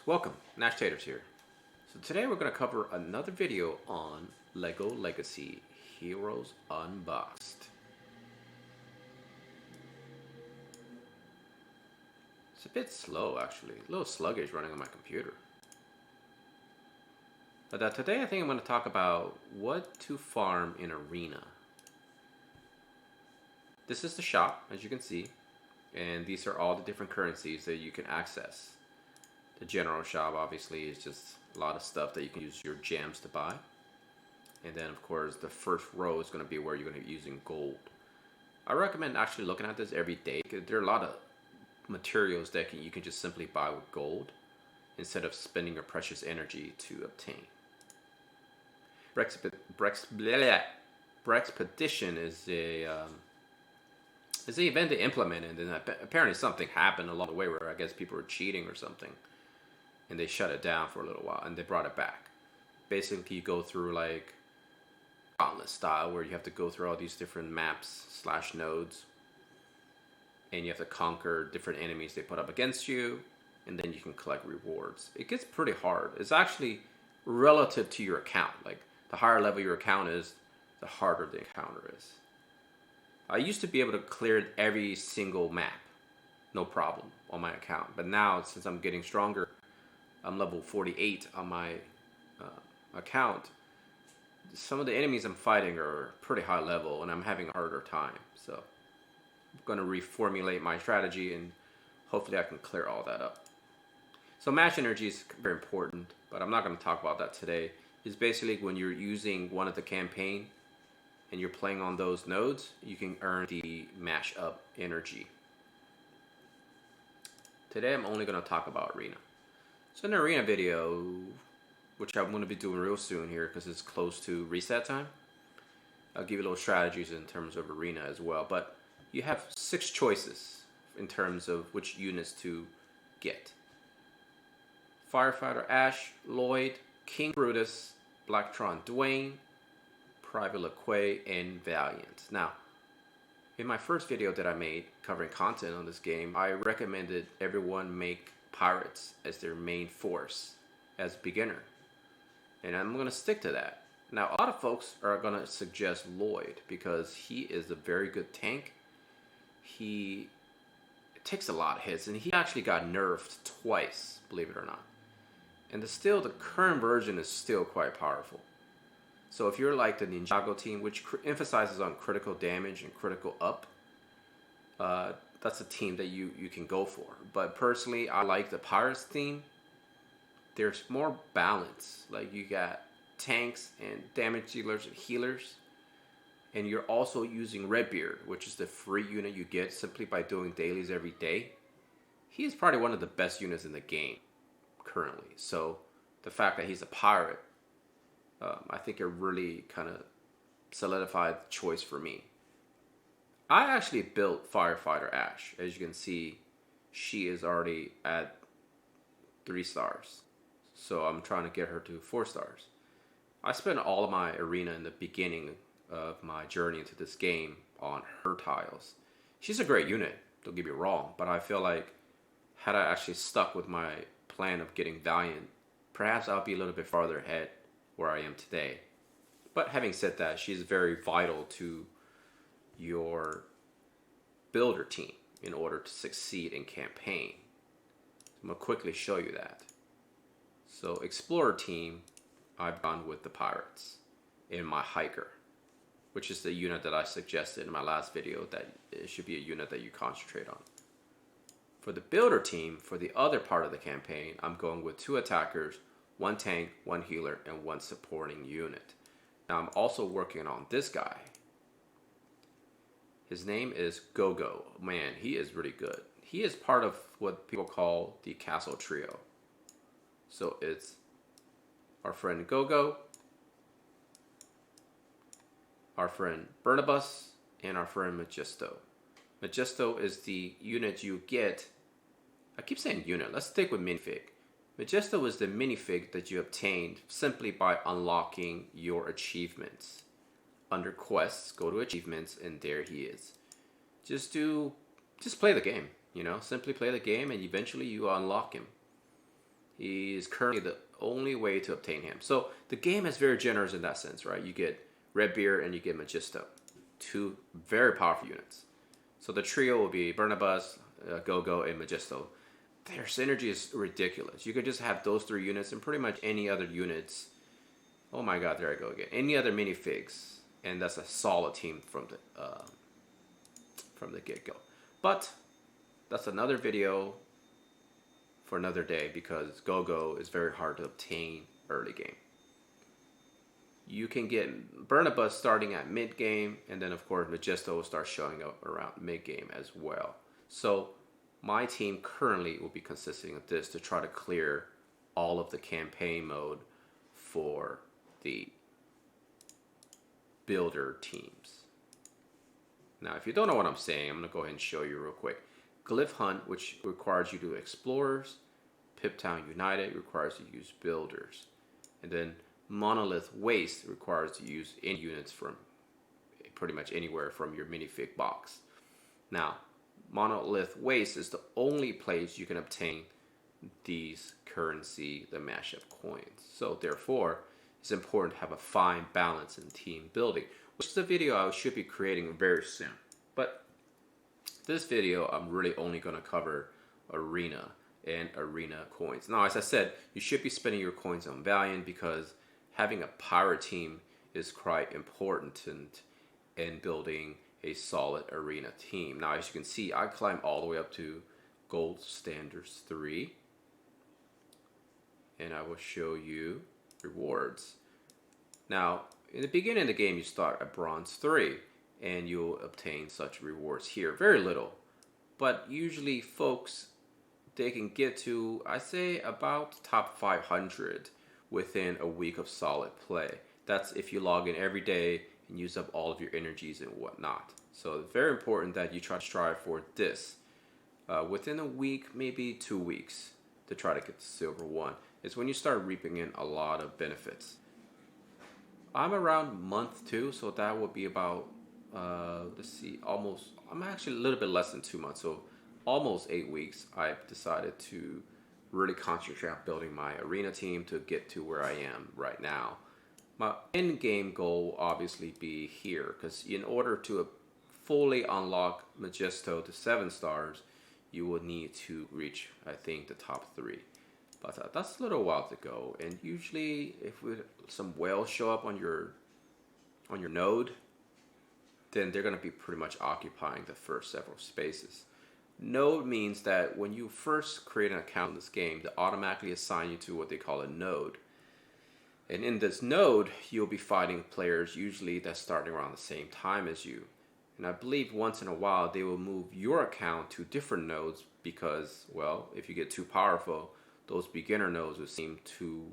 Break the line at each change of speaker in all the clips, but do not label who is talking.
welcome, Nashtaters here. So today we're going to cover another video on LEGO Legacy Heroes Unboxed. It's a bit slow actually, a little sluggish running on my computer. But today I think I'm going to talk about what to farm in Arena. This is the shop, as you can see, and these are all the different currencies that you can access. The general shop obviously is just a lot of stuff that you can use your gems to buy. And then of course the first row is going to be where you're going to be using gold. I recommend actually looking at this every day because there are a lot of materials that you can just simply buy with gold instead of spending your precious energy to obtain. Brexpedition is an event they implemented, and apparently something happened along the way where I guess people were cheating or something, and they shut it down for a little while and they brought it back. Basically you go through like Gauntlet style where you have to go through all these different maps / nodes, and you have to conquer different enemies they put up against you, and then you can collect rewards. It gets pretty hard. It's actually relative to your account. Like the higher level your account is, the harder the encounter is. I used to be able to clear every single map, no problem, on my account. But now, since I'm getting stronger, I'm level 48 on my account. Some of the enemies I'm fighting are pretty high level, and I'm having a harder time. So I'm going to reformulate my strategy, and hopefully I can clear all that up. So match energy is very important, but I'm not going to talk about that today. It's basically when you're using one of the campaign and you're playing on those nodes, you can earn the mash up energy. Today I'm only going to talk about Arena. So in the Arena video, which I'm going to be doing real soon here because it's close to reset time, I'll give you little strategies in terms of Arena as well. But you have 6 choices in terms of which units to get. Firefighter Ash, Lloyd, King Brutus, Blacktron Dwayne, Private LeQuay, and Valiant. Now, in my first video that I made covering content on this game, I recommended everyone make pirates as their main force as a beginner. And I'm going to stick to that. Now, a lot of folks are going to suggest Lloyd because he is a very good tank. He takes a lot of hits, and he actually got nerfed twice, believe it or not. And the current version is still quite powerful. So if you're like the Ninjago team, which emphasizes on critical damage and critical up, that's a team that you can go for. But personally, I like the Pirates team. There's more balance. Like you got tanks and damage dealers and healers. And you're also using Redbeard, which is the free unit you get simply by doing dailies every day. He is probably one of the best units in the game currently. So the fact that he's a pirate, I think it really kind of solidified the choice for me. I actually built Firefighter Ash. As you can see, she is already at 3 stars. So I'm trying to get her to 4 stars. I spent all of my Arena in the beginning of my journey into this game on her tiles. She's a great unit, don't get me wrong, but I feel like had I actually stuck with my plan of getting Valiant, perhaps I'll be a little bit farther ahead where I am today. But having said that, she's very vital to your builder team in order to succeed in campaign. I'm going to quickly show you that. So Explorer team, I've gone with the Pirates in my Hiker, which is the unit that I suggested in my last video that it should be a unit that you concentrate on. For the builder team, for the other part of the campaign, I'm going with 2 attackers, 1 tank, 1 healer, and 1 supporting unit. Now I'm also working on this guy. His name is Go-Go. Man, he is really good. He is part of what people call the Castle Trio. So it's our friend Go-Go, our friend Burnabus, and our friend Magisto. Magisto is the unit you get. I keep saying unit, let's stick with minifig. Magisto is the minifig that you obtained simply by unlocking your achievements. Under quests, go to achievements, and there he is. Just play the game, you know, simply play the game, and eventually you unlock him. He is currently the only way to obtain him. So the game is very generous in that sense, right? You get Redbeard and you get Magisto, two very powerful units. So the trio will be Burnabus, Go-Go, and Magisto. Their synergy is ridiculous. You could just have those three units and pretty much any other units. Oh my god, there I go again. Any other minifigs, and that's a solid team from the get-go. But that's another video for another day because Go-Go is very hard to obtain early game. You can get Burnabus starting at mid game, and then of course Magisto will start showing up around mid game as well. So my team currently will be consisting of this to try to clear all of the campaign mode for the builder teams. Now, if you don't know what I'm saying, I'm going to go ahead and show you real quick. Glyph Hunt, which requires you to do Explorers. Piptown United requires you to use Builders. And then Monolith Waste requires you to use any units from pretty much anywhere from your minifig box. Now, Monolith Waste is the only place you can obtain these currency, the mashup coins. So therefore, it's important to have a fine balance in team building, which is a video I should be creating very soon. But this video, I'm really only going to cover Arena and Arena coins. Now, as I said, you should be spending your coins on Valiant because having a pirate team is quite important in building a solid Arena team. Now, as you can see, I climbed all the way up to Gold Standards 3. And I will show you rewards. Now, in the beginning of the game, you start at Bronze 3, and you'll obtain such rewards here. Very little, but usually folks, they can get to, I say, about top 500 within a week of solid play. That's if you log in every day and use up all of your energies and whatnot. So it's very important that you try to strive for this within a week, maybe 2 weeks, to try to get the Silver 1. It's when you start reaping in a lot of benefits. I'm around month 2, so that would be about, let's see, almost, I'm actually a little bit less than 2 months, so almost 8 weeks. I've decided to really concentrate on building my Arena team to get to where I am right now. My end game goal will obviously be here, because in order to fully unlock Magisto to 7 stars, you will need to reach, I think, the top 3. But that's a little while to go, and usually if some whales show up on your node, then they're going to be pretty much occupying the first several spaces. Node means that when you first create an account in this game, they automatically assign you to what they call a node. And in this node, you'll be fighting players usually that's starting around the same time as you. And I believe once in a while they will move your account to different nodes because, well, if you get too powerful, those beginner nodes would seem too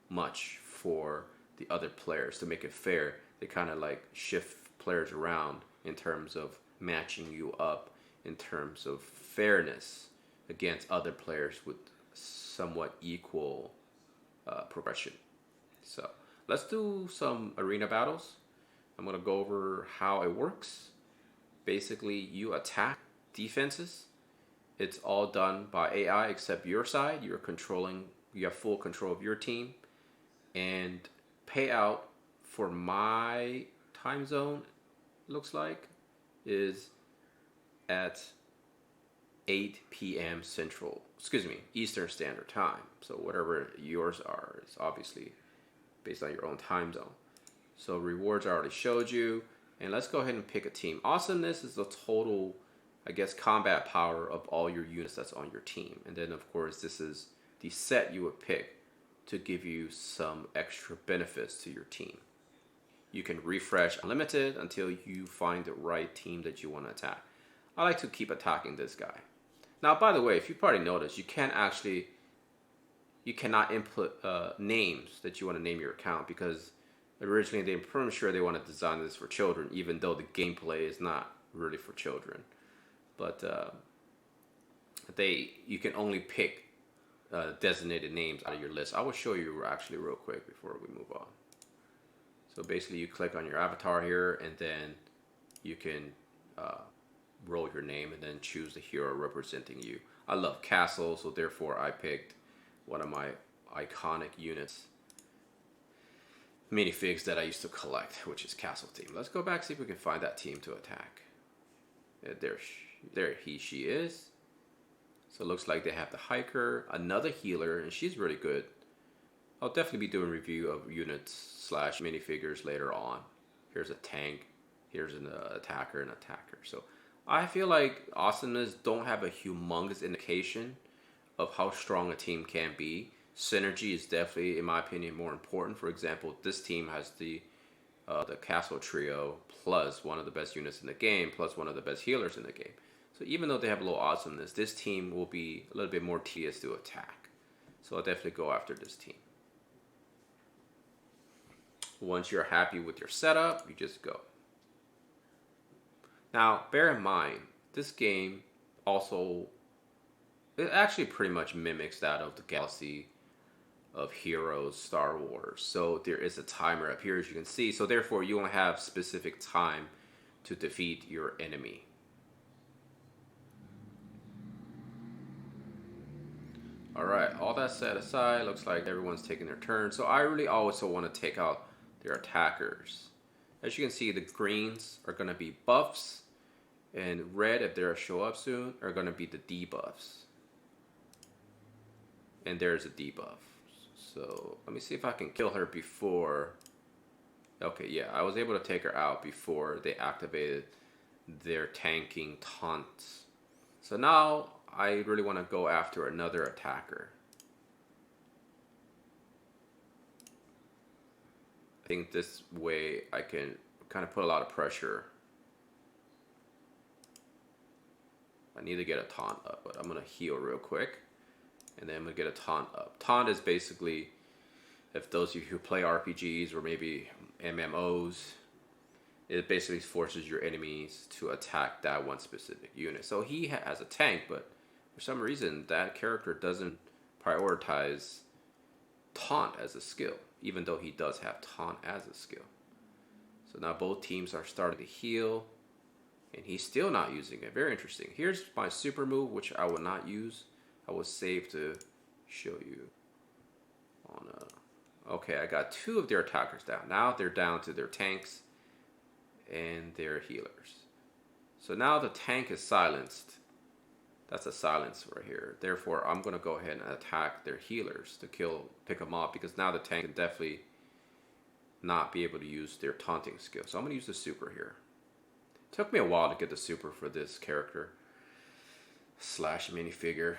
much for the other players. To make it fair, they kind of like shift players around in terms of matching you up in terms of fairness against other players with somewhat equal progression. So let's do some arena battles. I'm going to go over how it works. Basically, you attack defenses. It's all done by AI except your side. You have full control of your team. And payout for my time zone, looks like, is at 8 p.m. Eastern Standard Time. So whatever yours are is obviously based on your own time zone. So rewards I already showed you. And let's go ahead and pick a team. Awesomeness is the total, I guess, combat power of all your units that's on your team. And then, of course, this is the set you would pick to give you some extra benefits to your team. You can refresh unlimited until you find the right team that you want to attack. I like to keep attacking this guy. Now, by the way, if you probably noticed, you cannot input names that you want to name your account because originally they're pretty sure they want to design this for children, even though the gameplay is not really for children. But you can only pick designated names out of your list. I will show you actually real quick before we move on. So basically you click on your avatar here and then you can roll your name and then choose the hero representing you. I love Castle, so therefore I picked one of my iconic units, minifigs that I used to collect, which is Castle Team. Let's go back, see if we can find that team to attack. There she is. So it looks like they have the hiker, another healer, and she's really good. I'll definitely be doing a review of units / minifigures later on. Here's a tank, here's an attacker and attacker. So I feel like awesomeness don't have a humongous indication of how strong a team can be. Synergy is definitely, in my opinion, more important. For example, this team has the Castle Trio plus one of the best units in the game, plus one of the best healers in the game. So even though they have a little awesomeness, this team will be a little bit more tedious to attack. So I'll definitely go after this team. Once you're happy with your setup, you just go. Now, bear in mind, this game also, it actually pretty much mimics that of the Galaxy of Heroes Star Wars. So there is a timer up here, as you can see. So therefore, you only have specific time to defeat your enemy. Alright, all that set aside, looks like everyone's taking their turn. So I really also want to take out their attackers. As you can see, the greens are going to be buffs, and red, if they're show up soon, are going to be the debuffs. And there's a debuff. So let me see if I can kill her before. Okay, yeah, I was able to take her out before they activated their tanking taunts. So now I really want to go after another attacker. I think this way I can kind of put a lot of pressure. I need to get a taunt up, but I'm going to heal real quick. And then I'm going to get a taunt up. Taunt is basically, if those of you who play RPGs or maybe MMOs, it basically forces your enemies to attack that one specific unit. So he has a tank, but for some reason that character doesn't prioritize taunt as a skill, even though he does have taunt as a skill. So now both teams are starting to heal, and he's still not using it. Very interesting. Here's my super move, which I will not use. I will save to show you. Okay, I got two of their attackers down. Now they're down to their tanks and their healers. So now the tank is silenced. That's a silence right here. Therefore, I'm going to go ahead and attack their healers to pick them off, because now the tank can definitely not be able to use their taunting skill. So I'm going to use the super here. It took me a while to get the super for this character / minifigure.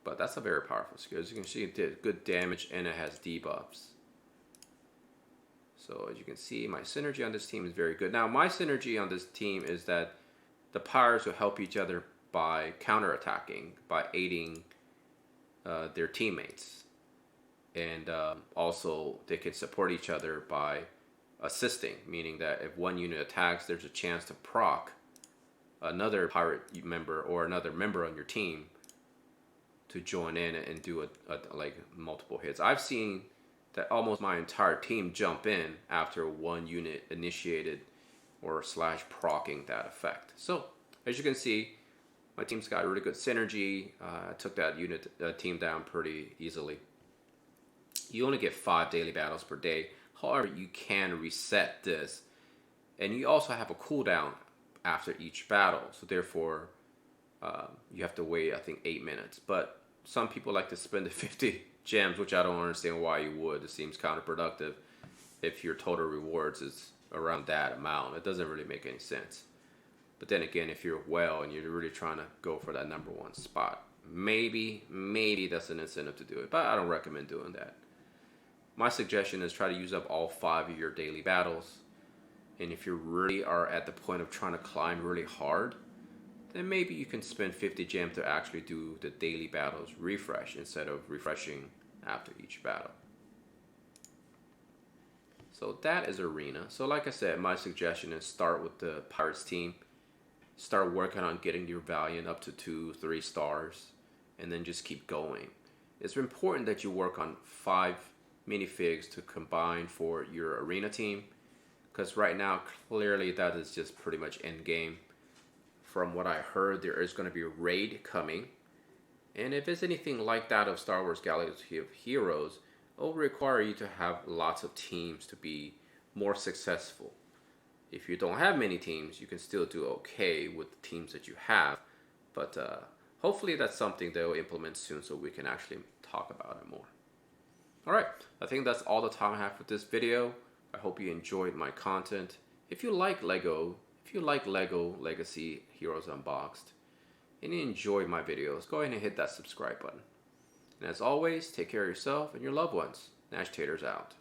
But that's a very powerful skill. As you can see, it did good damage and it has debuffs. So as you can see, my synergy on this team is very good. Now, my synergy on this team is that the pirates will help each other by counterattacking, by aiding their teammates. And also, they can support each other by assisting, meaning that if one unit attacks, there's a chance to proc another pirate member or another member on your team to join in and do like multiple hits. I've seen that almost my entire team jump in after one unit initiated or / procking that effect. So as you can see, my team's got really good synergy. I took that team down pretty easily. You only get 5 daily battles per day. However, you can reset this, and you also have a cooldown after each battle. So therefore, you have to wait, I think, 8 minutes. But some people like to spend the 50 gems, which I don't understand why you would. It seems counterproductive if your total rewards is around that amount. It doesn't really make any sense. But then again, if you're well and you're really trying to go for that #1 spot, maybe that's an incentive to do it. But I don't recommend doing that. My suggestion is try to use up all 5 of your daily battles. And if you really are at the point of trying to climb really hard, then maybe you can spend 50 gems to actually do the daily battles refresh instead of refreshing after each battle. So that is Arena. So like I said, my suggestion is start with the Pirates team. Start working on getting your Valiant up to 2-3 stars, and then just keep going. It's important that you work on 5 minifigs to combine for your Arena team, because right now clearly that is just pretty much end game. From what I heard, there is going to be a raid coming, And if it's anything like that of Star Wars Galaxy of Heroes, it will require you to have lots of teams to be more successful. If you don't have many teams, you can still do okay with the teams that you have. But hopefully that's something they'll implement soon so we can actually talk about it more. Alright, I think that's all the time I have for this video. I hope you enjoyed my content. If you like Lego Legacy Heroes Unboxed, and you enjoyed my videos, go ahead and hit that subscribe button. And as always, take care of yourself and your loved ones. Nashtaters out.